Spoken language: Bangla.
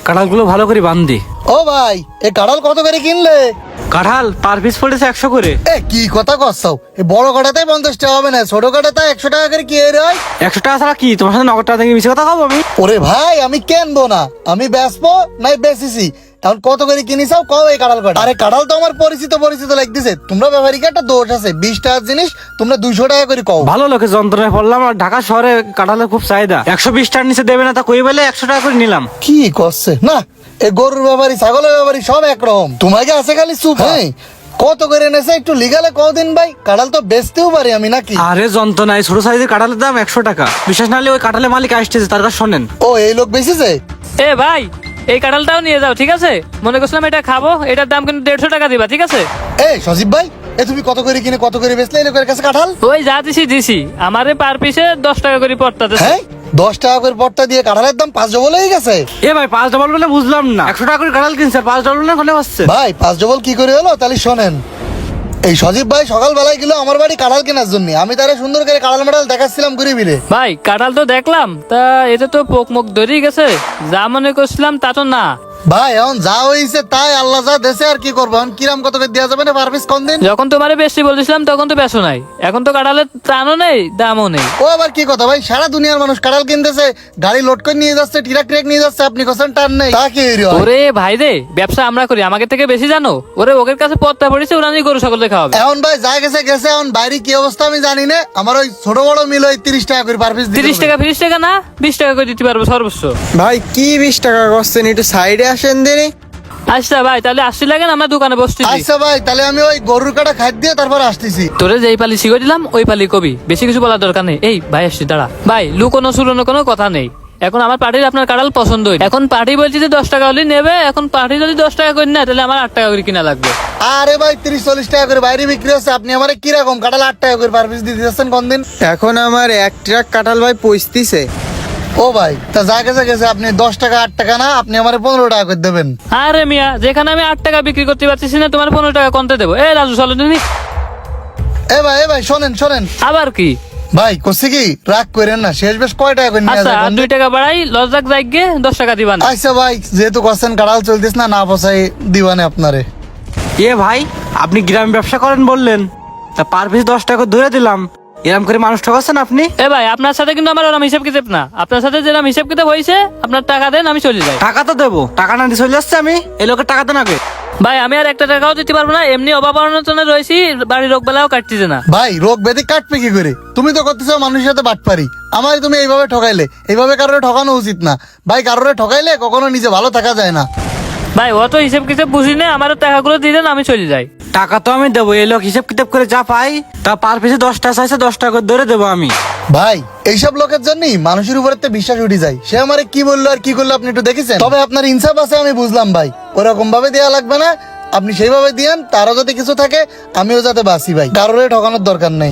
কাঁঠালগুলো ভালো করে বান্ধি। ও ভাই, এই কাঁঠাল কত করে কিনলে? কাঁঠাল পার পিস পড়েছে 100 করে। এ কি কথা কচ্ছাও, এই বড় কাঁটাতে 50 টাকা হবে না, ছোট কাঁটাতে 100 টাকা করে কি এর হয়? 100 টাকা ছাড়া কি তোমার সাথে নগদ টাকা থেকে মিশে কথা খাবো আমি? ওরে ভাই, আমি কিনবো না, আমি বেচবো নাই বেচিছি। এখন কত করে কিনিসাও কও এই কাঁঠাল কটা? আরে কাঁঠাল তো আমার পরিচিত পরিচিত লাগতেছে, তোমরা ব্যাপারীকে একটা দোষ আছে, 20 টাকার জিনিস তোমরা 200 টাকা করে কও। ভালো লোকের যন্ত্রণায় পড়লাম, আর ঢাকা শহরে কাঁঠালের খুব চাহিদা। 120 টাকার নিচে দেবে না, তা কই বলে 100 টাকা করে নিলাম। কি করছে না, এই গরুর ব্যাপারী ছাগলের ব্যাপারী সব একরকম, তোমাকে আছে খালি চুপ। হ্যাঁ, কত করে এনেছে একটু লিগালে কদিন ভাই, কাঁঠাল তো বেচতেও পারি আমি নাকি? আরে যন্ত্রণায় ছোট সাইজের কাঁঠালের দাম 100 টাকা। বিশ্বাস না হলে ওই কাঁঠালের মালিক আসতেছে, তার কাছে শোনেন। ও এই লোক বেচেছে? এ ভাই, এই কাঁঠালটাও নিয়ে যাও, ঠিক আছে? মনে করছিলাম এটা খাবো, এটার দাম কিন্তু 150 টাকা দিবা, ঠিক আছে? এই সজীব ভাই, এ তুমি কত করে কিনে কত করে বেচলে এই লোকের কাছে কাঁঠাল? ওই যা দিছি আমারে পার পিসে 10 টাকা করে পড়তাছে। হ্যাঁ, 10 টাকা করে পড়তা দিয়ে কাঁঠালের দাম 5 ডবল হয়ে গেছে। এ ভাই 5 ডবল বলে বুঝলাম না, 100 টাকা করে কাঁঠাল কিনছে, 5 ডবল না হলে হচ্ছে। ভাই 5 ডবল কি করে হলো? তাহলে শোনেন, এই সজীব ভাই সকালবেলায় গেল আমার বাড়ি কাঁঠাল কেনার জন্য, আমি তারে সুন্দর করে কাঁঠাল মেডাল দেখাচ্ছিলাম ঘুরে ফিরে। ভাই কাঁঠাল তো দেখলাম, তা এতে তো পোক মুখ ধরেই গেছে, যা মনে করছিলাম তা তো না। ভাই এখন যা হয়েছে তাই, আল্লাহ যা দেশে আর কি করবো। এখন কিরাম কত করে দেওয়া যাবে না পার পিস কোন দিন? যখন তোমারে বেশি বলছিলাম তখন তো বেশো নাই, এখন তো কাঁঠালের ত্রাণও নেই, দামও নেই। ও আবার কি কথা ভাই, সারা দুনিয়ার মানুষ কাঁঠাল কিনতেছে, গাড়ি লোড করে নিয়ে যাচ্ছে, ট্রাক ট্রাক নিয়ে যাচ্ছে, আপনি কোথাও টান নেই, তা কি হইলো? ওরে ভাই রে, ব্যবসা আমরা করি, আমাকে থেকে বেশি জানো? ওরে ওদের কাছে পত্তা পড়েছে, ওরা নিয়ে গরু সকলে খাওয়াবে। এখন ভাই যা গেছে গেছে, এখন বাইরে কি অবস্থা আমি জানি না, আমার ওই ছোট বড় মিল ওই 30 টাকা করে পার পিস 30 টাকা 30 টাকা না, 20 টাকা করে দিতে পারবো সর্বোচ্চ। ভাই কি 20 টাকা করছেন, একটু সাইডে আসেন দেরি। আচ্ছা ভাই, তাহলে 80 লাগেন, আমরা দোকানে বসতেছি। আচ্ছা ভাই, তাহলে আমি ওই গরুর কাটা খাদ্য দিয়ে তারপর আসতেছি। তোরে যেই পালি শিখে দিলাম ওই পালি কবি, বেশি কিছু বলার দরকার নেই। এই ভাই আসছি, দাঁড়া ভাই, লুকোনো সুরনো কোনো কথা নেই। এখন আমার পার্টির আপনার কাঁঠাল পছন্দ হই, এখন পার্টি বলছি যে 10 টাকা হলে নেবে, এখন পার্টি যদি 10 টাকা করে নেয় তাহলে আমার 8 টাকা করে কিনা লাগবে। আরে ভাই 30-40 টাকা করে বাইরে বিক্রি হচ্ছে, আপনি আমার কিরকম কাঁঠাল 8 টাকা করে পার পিস দিতে যাচ্ছেন কোন দিন? এখন আমার 1 ট্রাক কাঁঠাল ভাই পৌঁছতিছে। ও ভাই, তা যা গেছে গেছে, আপনি 10 টাকা 8 টাকা না, আপনি আমার 15 টাকা করে দেবেন। আরে মিয়া, যেখানে আমি 8 টাকা বিক্রি করতে পারছি না, তোমার 15 টাকা কমতে দেবো? এই রাজু চলো দিনি। এ ভাই শোনেন শোনেন, আবার কি? ভাই করছি কি, রাগ করেন না, শেষ বেশ কয় টাকা করে নিয়ে আচ্ছা, যাবেন? আর 2 টাকা বাড়াই, লস যাক যাক গে, 10 টাকা দিবা না? আচ্ছা ভাই, যেহেতু করছেন কাঁঠাল চলতেছ না, না পোসাই দিবানে আপনারে। এ ভাই, আপনি গ্রামে ব্যবসা করেন বললেন, তা পার পিস 10 টাকা ধরে দিলাম, এরকম করে মানুষ ঠকাচ্ছেন আপনি? এ ভাই, আপনার সাথে কিন্তু আমার ওরকম হিসাব কিতাব না, আপনার সাথে যেরকম হিসাব কিতাব হয়েছে, আপনার টাকা দেন, আমি চলে যাই। টাকা তো দেবো, টাকা না দিয়ে চলে যাচ্ছে আমি, এই লোকের টাকা দেন আগে। ভাই আমি আর 1 টাকাও দিতে পারবো না, এমনি অভাব অনটনে রয়েছি, বাড়ির রোগ বেলাও কাটতেছে না। ভাই রোগ ব্যাধি কাটবে কি করে? তুমি তো করতেছো মানুষের সাথে বাটপারি, আমার তুমি এইভাবে ঠকাইলে, এইভাবে কারোর ঠকানো উচিত না ভাই, কারোর ঠকাইলে কখনো নিজে ভালো থাকা যায় না। ভাই অত হিসাব কিতাব বুঝি না, আমার টাকাগুলো দিয়ে দেন, আমি চলে যাই। টাকা তো আমি দেবো, এই লোক হিসাব কিতাব করে যা পাই তা পার পিসে 10 টাকা চাইছে, 10 টাকা করে ধরে দেবো আমি। ভাই এইসব লোকের জন্যই মানুষের উপরে তো বিশ্বাস উঠে যায়, সে আমারে কি বললো আর কি করলো আপনি একটু দেখেছেন? তবে আপনার ইনসাফ আছে, আমি বুঝলাম ভাই, ওরকম ভাবে দেওয়া লাগবে না, আপনি সেইভাবে দিয়েন, তারও যাতে কিছু থাকে, আমিও যাতে বাঁচি ভাই, কারোর ঠকানোর দরকার নেই।